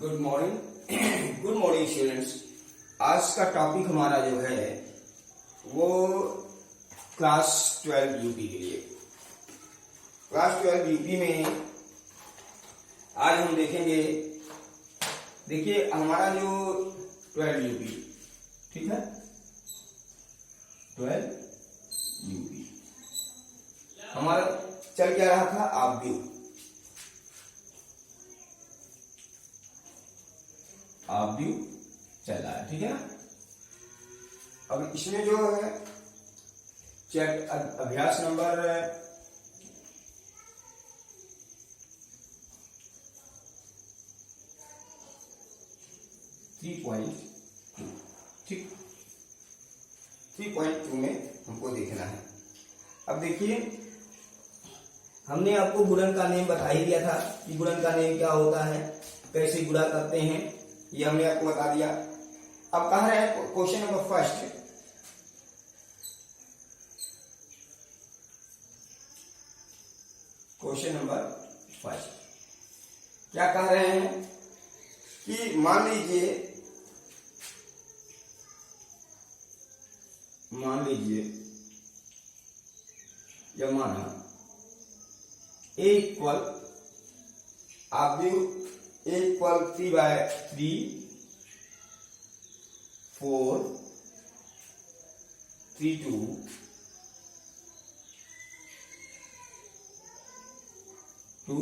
Good morning good morning students. आज का topic हमारा जो है वो क्लास 12 यूपी के लिए। क्लास 12 यूपी में आज हम देखेंगे, देखिए हमारा जो 12 यूपी, ठीक है, 12 यूपी हमारा चल क्या रहा था, आव्यूह चल रहा है, ठीक है ना। अब इसमें जो है अभ्यास नंबर 3.2, ठीक, 3.2 में हमको देखना है। अब देखिए हमने आपको गुणन का नियम बता ही दिया था कि गुणन का नियम क्या होता है, कैसे गुणा करते हैं, ये हमने आपको बता दिया। अब कह रहे हैं question number first, question number first क्या कह रहे हैं कि मान लीजिए या माना a इक्वल आव्यूह a इक्वल 3/3 4 3 2 2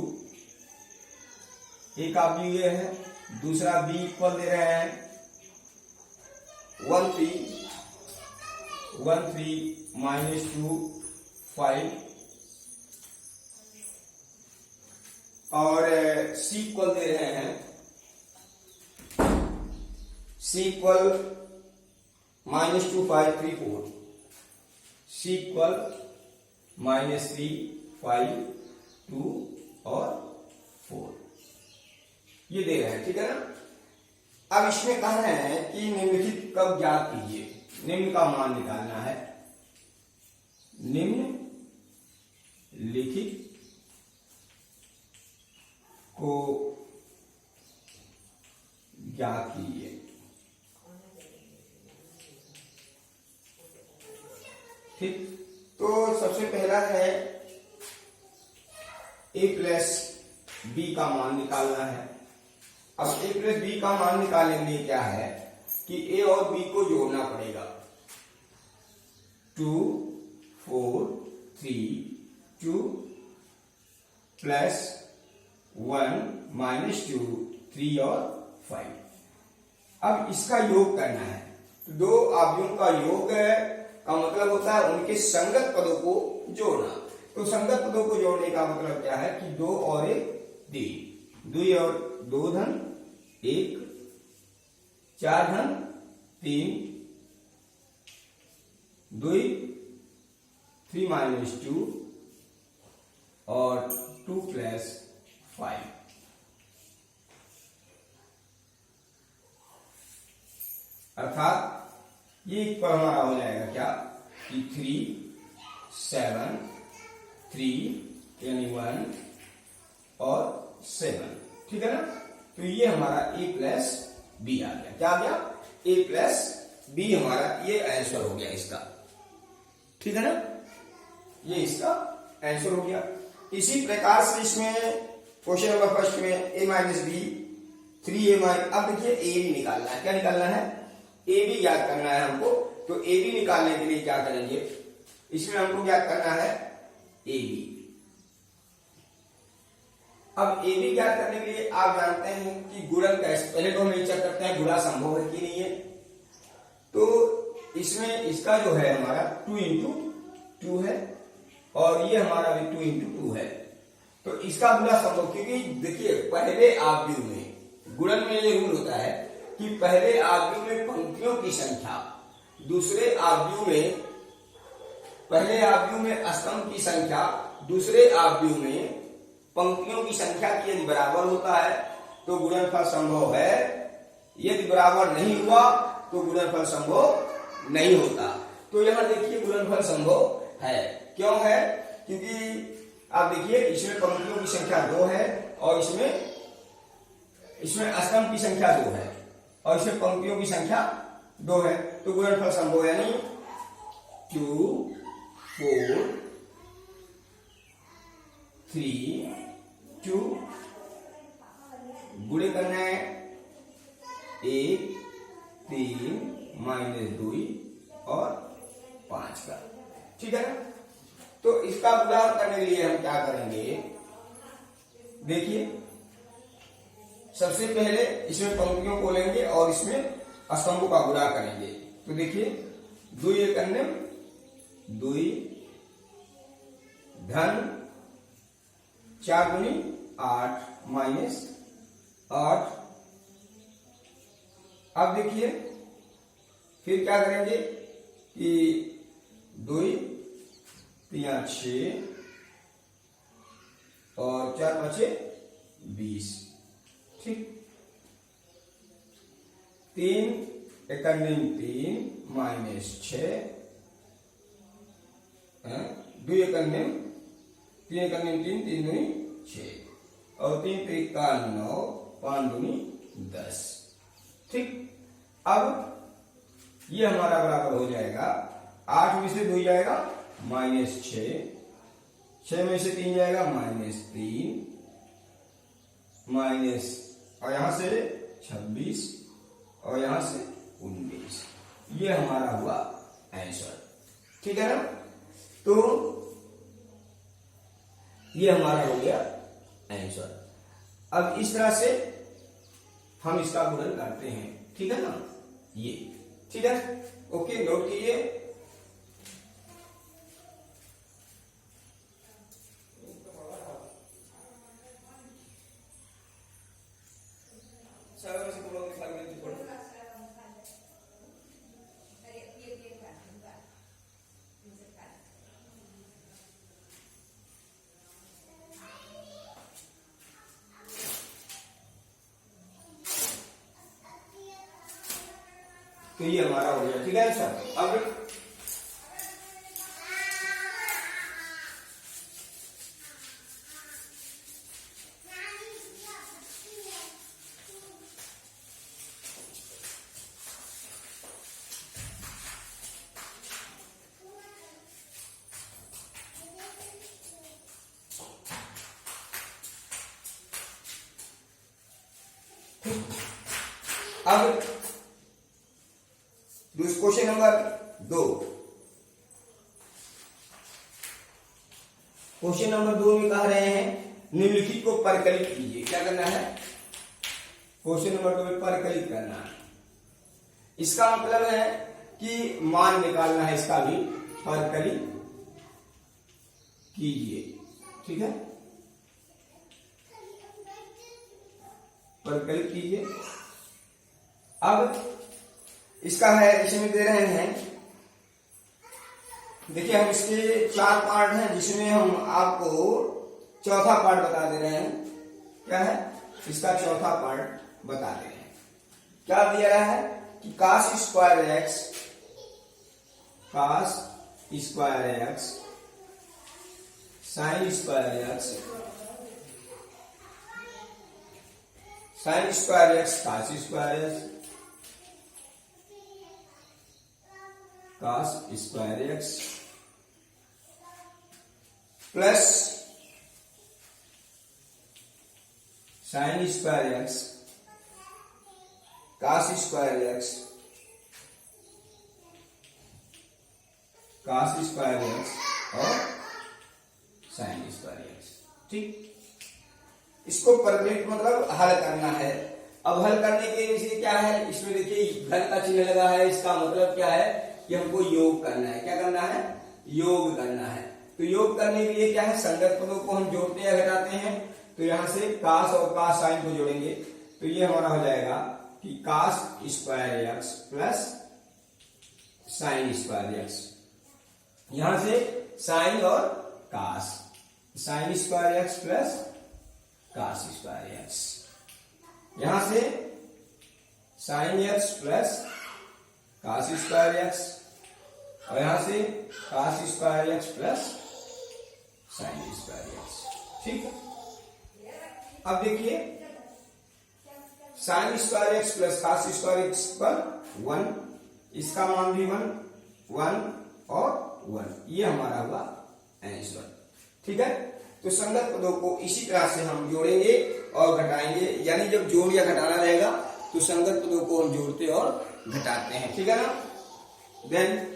एक आव्यूह ये है, दूसरा b इक्वल दे रहे हैं 1 3 -2 5 और c इक्वल दे रहे हैं, c इक्वल -2 5 3 4, c इक्वल -3 5 2 और 4 ये दे रहे हैं, ठीक है ना। अब इसमें कह रहे हैं कि निम्नलिखित कब ज्ञात कीजिए, निम्न का मान निकालना है, निम्न लिखित को ज्ञात कीजिए। ठीक, तो सबसे पहला है a प्लस बी का मान निकालना है। अब a प्लस बी का मान निकालने के लिए क्या है कि a और b को जोड़ना पड़ेगा। 2 4 3 2 प्लस 1 -2 3 और 5। अब इसका योग करना है, तो दो आव्यूहों का योग का मतलब होता है उनके संगत पदों को जोड़ना। तो संगत पदों को जोड़ने का मतलब क्या है कि 2 और 1 3, 2 और 2 धन 1, 4 धन 3, 2 3 -2 और 2 प्लस 5। अर्थात ये पर हमारा हो जाएगा क्या कि 3 7 3 यानी 1 और 7, ठीक है ना। तो ये हमारा a प्लस बी आ गया, क्या आ गया, a प्लस बी हमारा ये आंसर हो गया इसका, ठीक है ना, ये इसका आंसर हो गया। इसी प्रकार से इसमें क्वेश्चन नंबर फर्स्ट में a माइनस बी 3a। अब देखिए a भी निकालना है, क्या निकालना है, a भी ज्ञात करना है हमको। तो a भी निकालने के लिए क्या करेंगे, इसमें हमको ज्ञात करना है a b। अब a b ज्ञात करने के लिए आप जानते हैं कि गुणन कैसे, पहले तो हम ये चेक करते हैं गुणा संभव है कि नहीं है। तो इसमें इसका जो है हमारा 2 × 2 है और ये हमारा भी 2 × 2 है। तो इसका गुणा संभव, क्योंकि देखिए पहले आव्यूह में गुणन में ये रूल होता है कि पहले आव्यूह में पंक्तियों की संख्या, दूसरे आव्यूह में, पहले आव्यूह में स्तंभ की संख्या, दूसरे आव्यूह में पंक्तियों की संख्या की यदि बराबर होता है तो गुणनफल संभव है, यदि बराबर नहीं हुआ तो गुणनफल संभव नहीं होता। तो यहां देखिए गुणनफल संभव है, क्यों है, क्योंकि आप देखिए इसमें पंक्तियों की संख्या 2 है और इसमें इसमें स्तंभ की संख्या 2 है और इसमें पंक्तियों की संख्या 2 है, तो गुणनफल संभव, यानी 2 4 3 2 गुणे करना है 1 3 -2 और 5 का, ठीक है ना। तो इसका गुणा करने के लिए हम क्या करेंगे, देखिए सबसे पहले इसमें पंक्तियों को लेंगे और इसमें स्तंभों का गुणा करेंगे। तो देखिए 2 1 2 धन 4 दूनी 8 -8। अब देखिए फिर क्या करेंगे कि 2 3 6 और 4 5 20, ठीक। 3 1 3 -6 2 1 3 1 3 3 दूनी 6 और 3 3 का 9 5 दूनी 10, ठीक। अब ये हमारा बराबर हो जाएगा 8 में से 2 जाएगा -6, 6 में से 3 जाएगा -3 माइनस, और यहां से 26 और यहां से 19। ये हमारा हुआ आंसर, ठीक है ना। तो ये हमारा हो गया आंसर। अब इस तरह से हम इसका गुणन करते हैं, ठीक है ना, ये, ठीक है। ओके, नोट कीजिए। तो ये हमारा हो गया, ठीक है सर। अब क्वेश्चन नंबर 2। क्वेश्चन नंबर 2 में कह रहे हैं निम्नलिखित को परिकलित कीजिए। क्या करना है, क्वेश्चन नंबर 2 में परिकलित करना है। इसका मतलब है कि मान निकालना है, इसका भी परिकलित कीजिए, ठीक है, परिकलित कीजिए। अब इसका है, इसमें दे रहे हैं, देखिए हम इसके 4 पार्ट हैं, जिसमें हम आपको चौथा पार्ट बता दे रहे हैं। क्या है, इसका चौथा पार्ट बता दे रहे हैं। क्या दिया रहा है कि cos square x, cos square x sin square x, sin square x cos square x, cos square x plus sin square x cos square x, cos square x और sin स्क्वायर एक्स, ठीक। इसको परिकलित मतलब हल करना है। अब हल करने के लिए क्या है, इसमें देखिए घन का चिन्ह लगा है, इसका मतलब क्या है कि हमको योग करना है। क्या करना है, योग करना है। तो योग करने के लिए क्या है, संगत पदों को हम जोड़ते या घटाते हैं। तो यहां से cos और cos sin को जोड़ेंगे, तो ये हमारा हो जाएगा कि cos square x plus sin square x, यहां से sin और cos, sin square x plus cos square x, यहां से sin x plus cos square x और यहां से cos square x plus sin square x, ठीक है। अब देखिए sine square x plus cos square x पर 1, इसका मान भी 1, 1 और 1, ये हमारा हुआ आंसर। ठीक है, तो संगत पदों को इसी तरह से हम जोड़ेंगे और घटाएंगे, यानी जब जोड़ या घटाना रहेगा तो संगत पदों को हम जोड़ते और घटाते हैं। ठीक है ना। देन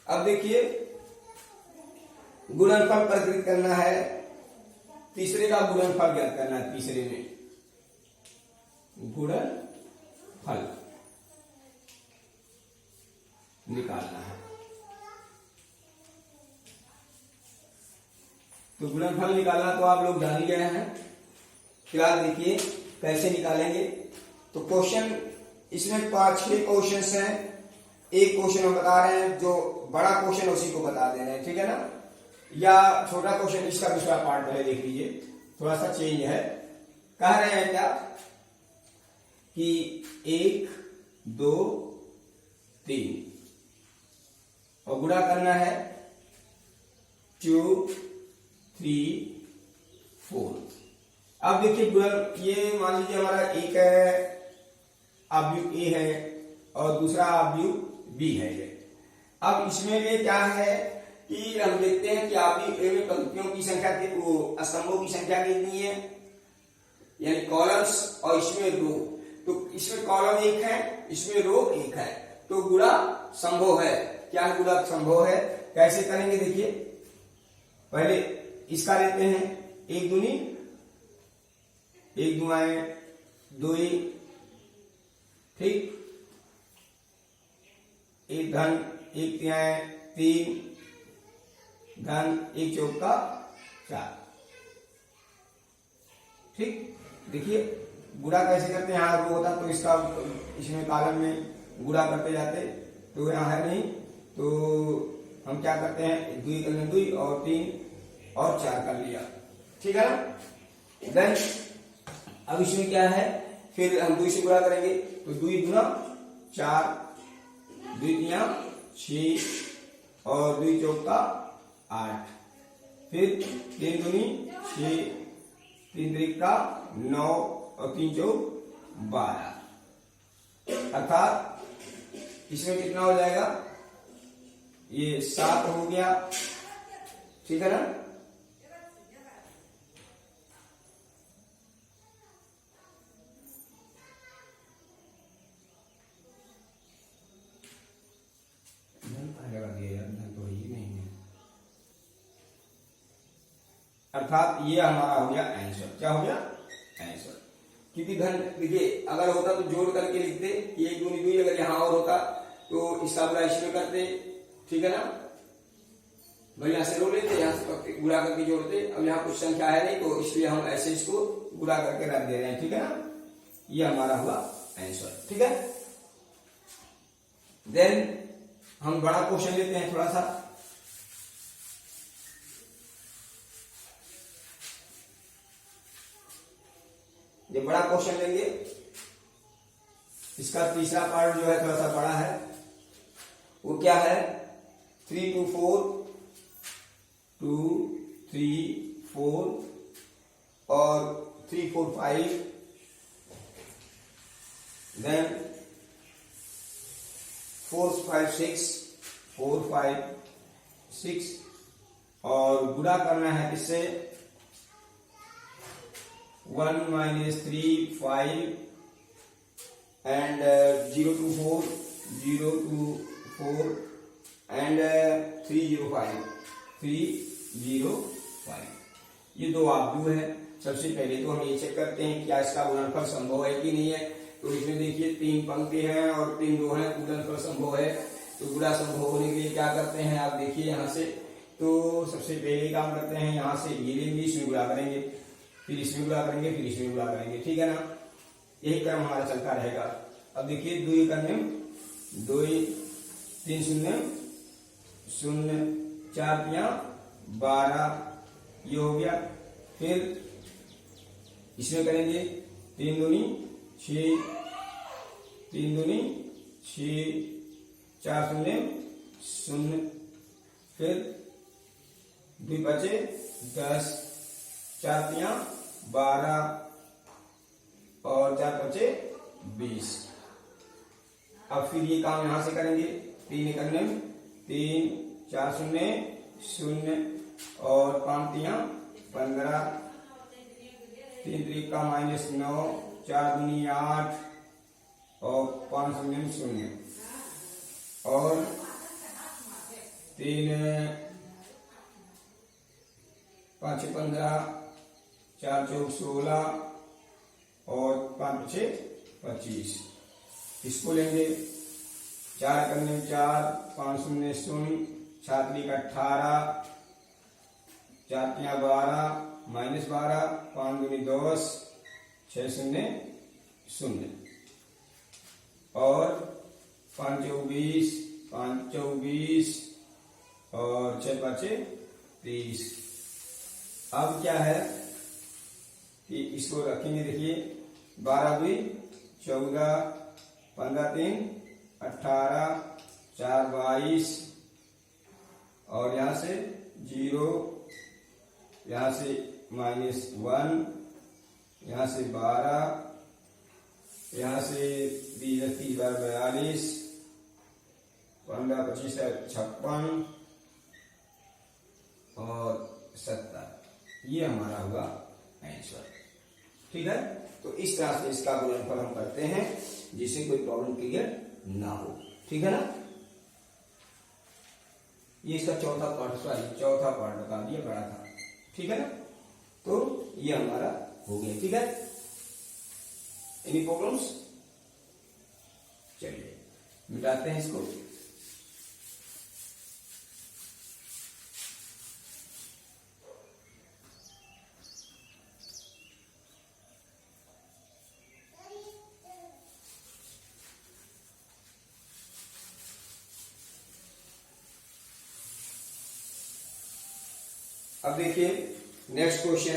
अब देखिए गुणनफल प्रकृत करना है, तीसरे का गुणनफल ज्ञात करना है। तीसरे में गुणनफल निकालना है। तो गुणनफल निकालना तो आप लोग जान ही गए हैं। फिलहाल देखिए कैसे निकालेंगे। तो क्वेश्चन इसमें 5-6 क्वेश्चन हैं। एक क्वेश्चन हम बता रहे हैं, जो बड़ा क्वेश्चन उसी को बता दे रहे हैं। ठीक है ना, या छोटा क्वेश्चन इसका दूसरा पार्ट पहले देख लीजिए, थोड़ा सा चेंज है। कह रहे हैं क्या कि 1, 2, 3 और गुणा करना है 2, 3, 4। अब देखिए गुणन, ये मान लीजिए हमारा एक है अवयव ए है और दूसरा अवयव बी है। अब इसमें भी क्या है कि हम देखते हैं कि अवयव ए में पंक्तियों की संख्या स्तंभों की संख्या कितनी है, यानी कॉलम्स, और इसमें रो। तो इसमें कॉलम 1 है, इसमें रो 1 है, तो गुणा संभव है। क्या गुणा संभव है, कैसे करेंगे देखिए। पहले इसका लेते हैं 1 दूनी 1 दुआएं 2, ठीक, 1 घन 1 तिहाई 3 घन 1 चौका 4। ठीक, देखिए गुणा कैसे करते हैं। यहाँ रो होता तो इसका इसमें कॉलम में गुणा करते जाते, तो यहाँ है नहीं, तो हम क्या करते हैं 2 करने 2 और 3 और 4 कर लिया। ठीक है ना। देन अब इसमें क्या है, फिर हम 2 से गुणा करेंगे तो 2 गुना 4, 2 तिया 6 और 2 चौका 8, फिर 3 दूनी 6, 3 त्रिका 9 और 3 चौक 12। अर्थात इसमें कितना हो जाएगा, ये 7 हो गया। ठीक है ना। अर्थात ये हमारा हो गया आंसर। क्या हो गया, आंसर। क्योंकि धन देखिए अगर होता तो जोड़ करके लिखते कि 1 दूनी 2, अगर यहाँ और होता तो इसका गुणा इसमें करते। ठीक है ना, भाई यहाँ से रो लेते, यहाँ से गुणा करके जोड़ते। अब यहाँ कुछ संख्या है नहीं, तो इसलिए हम ऐसे इसको गुणा करके रख दे रहे हैं। ठीक है ना, ये हमारा हुआ आंसर। ठीक है, देन हम बड़ा क्वेश्चन लेते हैं थोड़ा सा। ये बड़ा क्वेश्चन लेंगे, इसका तीसरा पार्ट जो है थोड़ा सा बड़ा है। वो क्या है, 3 2 4 2 3 4 और 3 4 5, देन 4 5 6 4 5 6 और गुणा करना है इससे 1 - 3 5 and 0 2 4 0 2 4 and 3 0 5 3 0 5। ये 2 अवयव है। सबसे पहले तो हम ये चेक करते हैं क्या इसका गुणनफल संभव है कि नहीं है। तो इसमें देखिए 3 पंक्ति हैं और 3 रो हैं, गुणनफल संभव है। तो गुणा संभव होने के लिए क्या करते हैं, आप देखिए यहाँ से। तो सबसे पहले काम करते हैं, यहाँ से ये लेंगे, इसमें गुणा करेंगे, फिर इसमें गुणा करेंगे, फिर इसमें गुणा करेंगे। ठीक है ना, यही क्रम हमारा चलता रहेगा। अब देखिए 2 करने 2 3 0 0 4 12, ये हो गया। फिर इसमें करेंगे 3 दूनी 6 3 दूनी 6 4 शून्य 0, फिर 2 बचे 10, 4 तियां 12 और 4 बचे 20। अब फिर ये काम यहां से करेंगे, 3 करने में 3 4 शून्य 0 और 5 तियां 15, 3 3 का -9, 4 दूनी 8 और 5 शून्य 0 और 3 5 15, 4 चौक 16 और 5 6 25। इसको लेंगे, 4 करने में 4, 5 शून्य 0, 7 3 का 18, 4 तियां 12 -12, 5 दूनी 10, 6 शून्य 0 और 5 चौक 20, 5 चौक 20 और 6 5 30। अब क्या है कि इसको रखेंगे, देखिए 12 2 14, 15 3 18, 4 22 और यहाँ से 0, यहाँ से -1, यहाँ से 12, यहाँ से 20 30 42, 15 25 56 और 70। ये हमारा होगा आंसर। ठीक है, तो इस तरह से इसका गुणनफल हम करते हैं जिससे कोई प्रॉब्लम क्लियर ना हो। ठीक है ना, ये इसका चौथा पार्ट बता दिया, बड़ा था। ठीक है ना, तो ये हमारा हो गया। ठीक है, एनी प्रॉब्लम्स? चलिए मिटाते हैं इसको। अब देखिए नेक्स्ट क्वेश्चन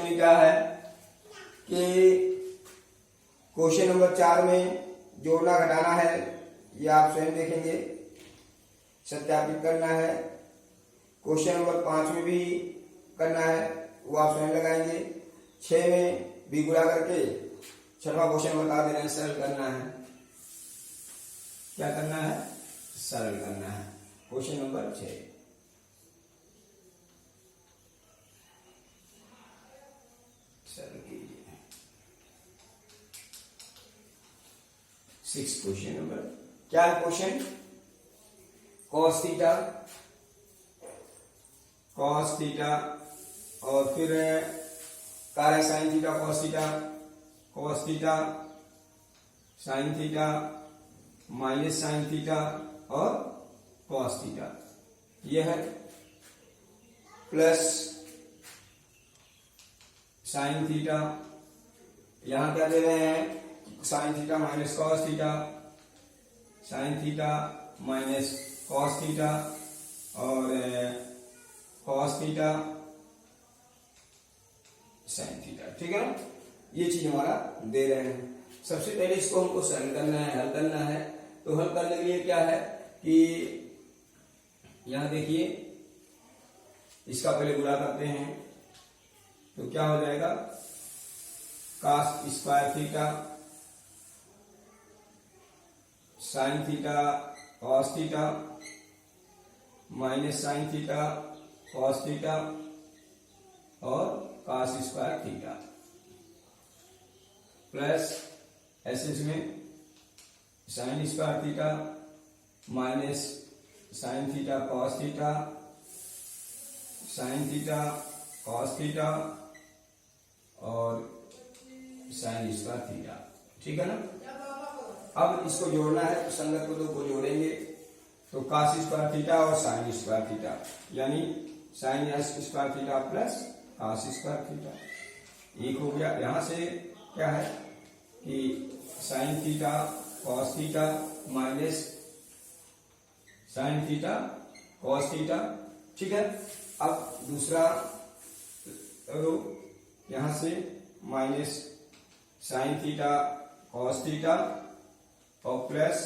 में क्या है कि क्वेश्चन नंबर 4 में जोड़ना घटाना है, ये आप स्वयं देखेंगे, सत्यापित करना है। क्वेश्चन नंबर 5 में भी करना है, वो आप स्वयं लगाएंगे। 6 में भी गुणा करके 6वां क्वेश्चन बता दे रहे हैं, सरल करना है। क्या करना है? सरल करना है। क्वेश्चन नंबर 6 सरल कीजिए। 6 क्वेश्चन नंबर क्या है? क्वेश्चन cos थीटा और फिर कार्य sin theta cos theta sin theta minus sin theta और cos थीटा, यह है प्लस sin थीटा। यहां क्या दे रहे हैं? sin theta minus cos theta, sin theta minus cos theta और cos थीटा sin थीटा। ठीक है, ये चीज हमारा दे रहे हैं। सबसे पहले इसको हमको सरल करना है, हल करना है। तो हल करने के लिए क्या है कि यहां देखिए, इसका पहले गुणा करते हैं तो क्या हो जाएगा? cos square theta sin theta cos theta minus sin theta cos theta और cos square theta plus S में sin square theta minus sin theta cos theta sin theta cos theta और sin स्क्वायर थीटा। ठीक है ना, अब इसको जोड़ना है तो संगत को दो को जोड़ेंगे तो cos स्क्वायर थीटा और sin स्क्वायर थीटा, यानी sin square theta plus cos square theta एक हो गया। यहां से क्या है कि sin theta cos theta minus sin theta cos theta. ठीक है, अब दूसरा रो यहां से minus sine theta cos theta और plus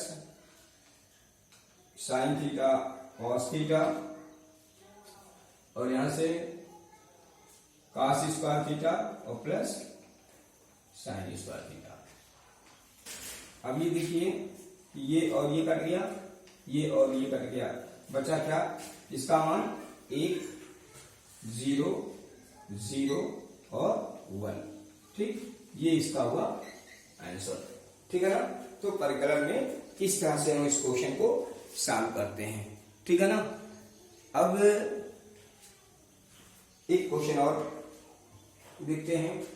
sine theta cos theta और यहां से कॉस स्क्वायर थीटा और प्लस साइन स्क्वायर थीटा। अब ये देखिए ये और ये कट गया, ये और ये कट गया, बचा क्या? इसका मान 1 0 0 और 1। ठीक, ये इसका हुआ आंसर। ठीक है ना। तो परिकलन में इस तरह से हम इस क्वेश्चन को सॉल्व करते हैं। ठीक है ना। अब एक क्वेश्चन और देखते हैं।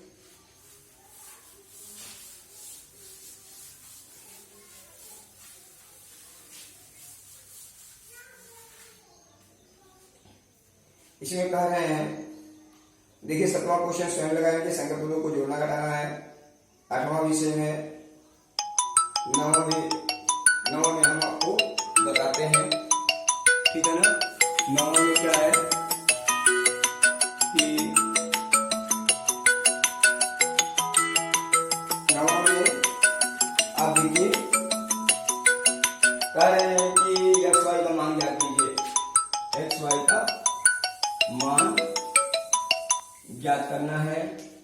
इसमें कह रहे हैं, देखिए 7वां क्वेश्चन स्वयं लगाएंगे, संख्या पदों को जोड़ना घटाना है। 8वां विषय में 9वां में हम आपको बताते हैं। ठीक है ना। 9वां में क्या है कि 9वां में आप देखिए कह रहे हैं कि एक्स वाई का मान ज्ञात कीजिए। एक्स वाई का मान ज्ञात करना है।